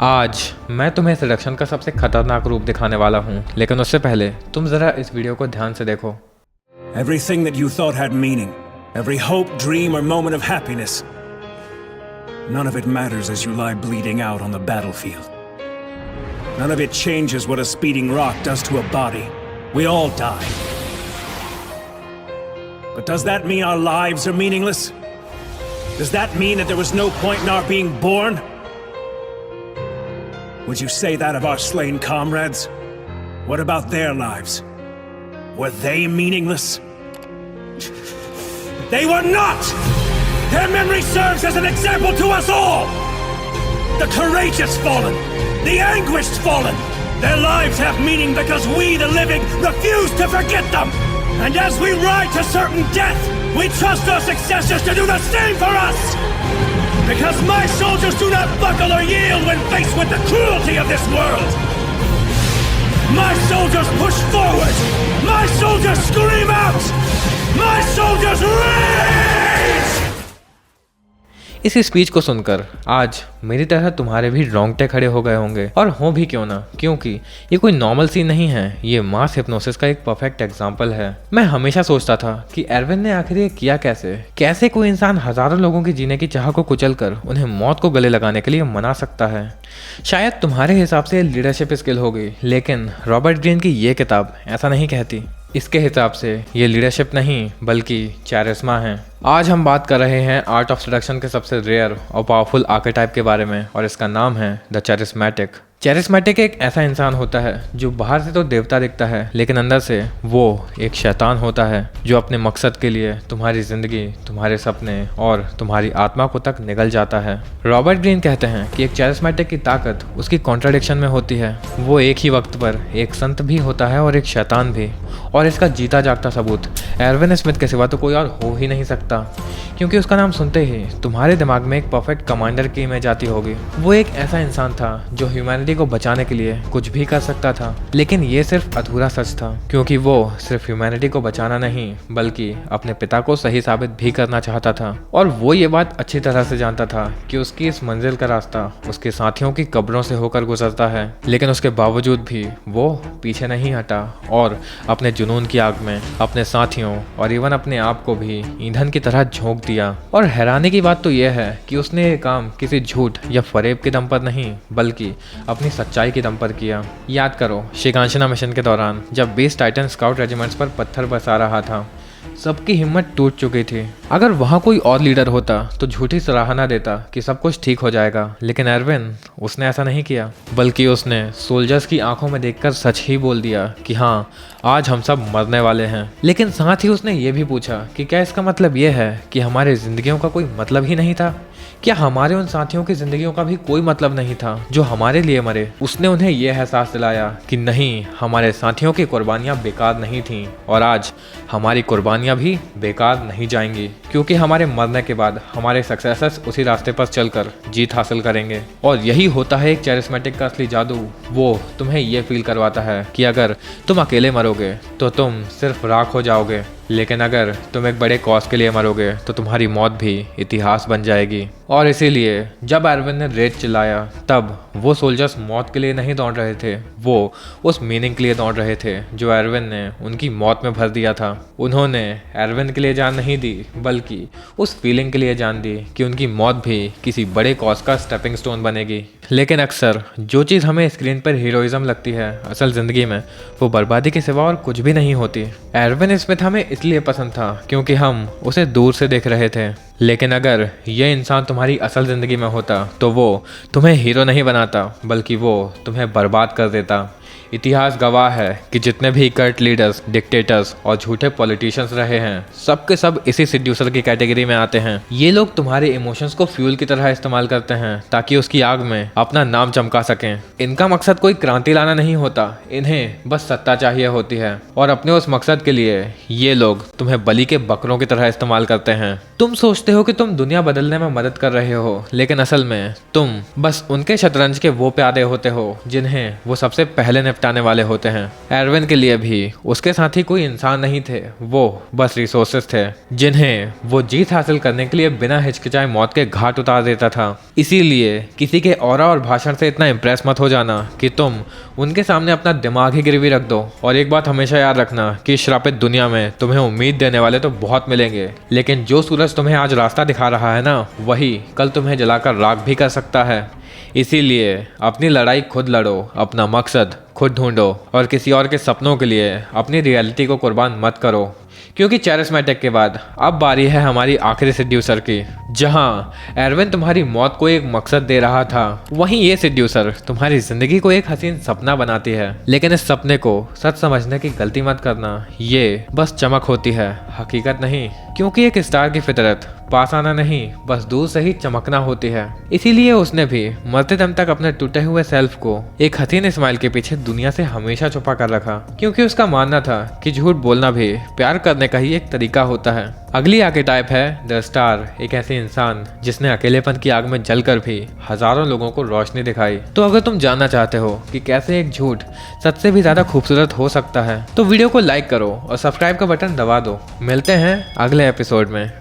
आज मैं तुम्हें सिलेक्शन का सबसे खतरनाक रूप दिखाने वाला हूँ, लेकिन उससे पहले तुम जरा इस वीडियो को ध्यान से देखो। Everything that you thought had meaning, every hope, dream, or moment of happiness, none of it matters as you lie bleeding out on the battlefield. None of it changes what a speeding rock does to a body. We all die. But does that mean our lives are meaningless? Does that mean that there was no point in our being born? Would you say that of our slain comrades? What about their lives? Were they meaningless? They were not! Their memory serves as an example to us all! The courageous fallen, the anguished fallen, their lives have meaning because we, the living, refuse to forget them! And as we ride to certain death, we trust our successors to do the same for us! Because my soldiers do not buckle or yield when faced with the cruelty of this world! My soldiers push forward! My soldiers scream out! My soldiers rage! इस speech को सुनकर आज मेरी तरह तुम्हारे भी रोंगटे खड़े हो गए होंगे, और हो भी क्यों ना, क्योंकि ये कोई नॉर्मल सीन नहीं है। ये मास हिप्नोसिस का एक परफेक्ट एग्जांपल है। मैं हमेशा सोचता था कि एरविन ने आखिर ये किया कैसे कोई इंसान हजारों लोगों की जीने की चाह को कुचलकर उन्हें मौत को गले लगाने के लिए मना सकता है। शायद तुम्हारे हिसाब से लीडरशिप स्किल होगी, लेकिन रॉबर्ट ग्रीन की ये किताब ऐसा नहीं कहती। इसके हिसाब से ये लीडरशिप नहीं बल्कि चैरिस्मा है। आज हम बात कर रहे हैं आर्ट ऑफ सेडक्शन के सबसे रेयर और पावरफुल आर्केटाइप के बारे में, और इसका नाम है द चैरिस्मेटिक। चैरिस्मेटिक एक ऐसा इंसान होता है जो बाहर से तो देवता दिखता है, लेकिन अंदर से वो एक शैतान होता है जो अपने मकसद के लिए तुम्हारी जिंदगी, तुम्हारे सपने और तुम्हारी आत्मा को तक निगल जाता है। रॉबर्ट ग्रीन कहते हैं कि एक चैरिस्मेटिक की ताकत उसकी कॉन्ट्राडिक्शन में होती है। वो एक ही वक्त पर एक संत भी होता है और एक शैतान भी, और इसका जीता जागता सबूत एरविन स्मिथ के सिवा तो कोई और हो ही नहीं सकता, क्योंकि उसका नाम सुनते ही तुम्हारे दिमाग में एक परफेक्ट कमांडर की इमेज आती होगी। वो एक ऐसा इंसान था जो ह्यूमैनिटी को बचाने के लिए कुछ भी कर सकता था, लेकिन ये सिर्फ अधूरा सच था, क्योंकि वो सिर्फ ह्यूमैनिटी को बचाना नहीं बल्कि अपने पिता को सही साबित भी करना चाहता था। और वो ये बात अच्छी तरह से जानता था कि उसकी इस मंजिल का रास्ता उसके साथियों की कब्रों से होकर गुजरता है, लेकिन उसके बावजूद भी वो पीछे नहीं हटा और अपने जुनून की आग में अपने साथियों और इवन अपने आप को भी ईंधन की तरह झोंक दिया। और हैरानी की बात तो यह है कि उसने ये काम किसी झूठ या फरेब के दम पर नहीं बल्कि अपनी सच्चाई के दम पर किया। याद करो शिकांशना मिशन के दौरान जब 20 टाइटन स्काउट रेजिमेंट्स पर पत्थर बरसा रहा था, सबकी हिम्मत टूट चुकी थी। अगर वहाँ कोई और लीडर होता तो झूठी सराहना देता कि सब कुछ ठीक हो जाएगा, लेकिन एरविन उसने ऐसा नहीं किया, बल्कि उसने सोल्जर्स की आंखों में देखकर सच ही बोल दिया कि हाँ, आज हम सब मरने वाले हैं। लेकिन साथ ही उसने ये भी पूछा कि क्या इसका मतलब ये है कि हमारी जिंदगियों का कोई मतलब ही नहीं था? क्या हमारे उन साथियों की जिंदगियों का भी कोई मतलब नहीं था जो हमारे लिए मरे? उसने उन्हें यह एहसास दिलाया कि नहीं, हमारे साथियों की कुर्बानियां बेकार नहीं थीं, और आज हमारी कुर्बानियां भी बेकार नहीं जाएंगी, क्योंकि हमारे मरने के बाद हमारे सक्सेसर्स उसी रास्ते पर चलकर जीत हासिल करेंगे। और यही होता है एक चैरिस्मेटिक का असली जादू। वो तुम्हें ये फील करवाता है कि अगर तुम अकेले मरोगे तो तुम सिर्फ राख हो जाओगे, लेकिन अगर तुम एक बड़े कॉज के लिए मरोगे तो तुम्हारी मौत भी इतिहास बन जाएगी। और इसीलिए जब एरविन ने रेड चिल्लाया, तब वो सोल्जर्स मौत के लिए नहीं दौड़ रहे थे, वो उस मीनिंग के लिए दौड़ रहे थे जो एरविन ने उनकी मौत में भर दिया था। उन्होंने एरविन के लिए जान नहीं दी बल्कि उस फीलिंग के लिए जान दी कि उनकी मौत भी किसी बड़े कॉज का स्टेपिंग स्टोन बनेगी। लेकिन अक्सर जो चीज़ हमें स्क्रीन पर हीरोइज्म लगती है, असल ज़िंदगी में वो बर्बादी के सिवा और कुछ भी नहीं होती। एरविन स्मिथ हमें इसलिए पसंद था क्योंकि हम उसे दूर से देख रहे थे, लेकिन अगर ये इंसान तुम्हारी असल ज़िंदगी में होता तो वो तुम्हें हीरो नहीं बनाता बल्कि वो तुम्हें बर्बाद कर देता। इतिहास गवाह है कि जितने भी कर्ट लीडर्स, डिक्टेटर्स और झूठे पॉलिटिशियंस रहे हैं, सब के सब इसी सिड्यूसर की कैटेगरी में आते हैं। ये लोग तुम्हारे इमोशंस को फ्यूल की तरह इस्तेमाल करते हैं ताकि उसकी आग में अपना नाम चमका सकें। इनका मकसद कोई क्रांति लाना नहीं होता, इन्हें बस सत्ता चाहिए होती है, और अपने उस मकसद के लिए ये लोग तुम्हें बलि के बकरों की तरह इस्तेमाल करते हैं। तुम सोचते हो कि तुम दुनिया बदलने में मदद कर रहे हो, लेकिन असल में तुम बस उनके शतरंज के वो प्यादे होते हो जिन्हें वो सबसे पहले मसले निपटाने वाले होते हैं। एरविन के लिए भी उसके साथ ही कोई इंसान नहीं थे, वो बस रिसोर्सेस थे जिन्हें वो जीत हासिल करने के लिए बिना हिचकिचाए मौत के घाट उतार देता था। इसीलिए किसी के ऑरा और भाषण से इतना इम्प्रेस मत हो जाना कि तुम उनके सामने अपना दिमाग ही गिरवी रख दो। और एक बात हमेशा याद रखना कि इस श्रापित दुनिया में तुम्हें उम्मीद देने वाले तो बहुत मिलेंगे, लेकिन जो सूरज तुम्हें आज रास्ता दिखा रहा है ना, वही कल तुम्हें जलाकर राख भी कर सकता है। इसीलिए अपनी लड़ाई खुद लड़ो, अपना मकसद खुद ढूंढो और किसी और के सपनों के लिए अपनी रियलिटी को कुर्बान मत करो। क्योंकि चैरिस्मेटिक के बाद अब बारी है हमारी आखिरी सेड्यूसर की। जहां एरविन तुम्हारी मौत को एक मकसद दे रहा था, वहीं ये सेड्यूसर तुम्हारी जिंदगी को एक हसीन सपना बनाती है। लेकिन इस सपने को सच समझने की गलती मत करना, ये बस चमक होती है, हकीकत नहीं। क्योंकि एक स्टार की फितरत पास आना नहीं, बस दूर से ही चमकना होती है। इसीलिए उसने भी मरते दम तक अपने टूटे हुए सेल्फ को एक हसीन स्माइल के पीछे दुनिया से हमेशा छुपा कर रखा, क्योंकि उसका मानना था कि झूठ बोलना भी प्यार करने का ही एक तरीका होता है। अगली आर्केटाइप है द स्टार, एक ऐसे इंसान जिसने अकेलेपन की आग में जलकर भी हजारों लोगों को रोशनी दिखाई। तो अगर तुम जानना चाहते हो कि कैसे एक झूठ सच से भी ज्यादा खूबसूरत हो सकता है, तो वीडियो को लाइक करो और सब्सक्राइब का बटन दबा दो। मिलते हैं अगले एपिसोड में।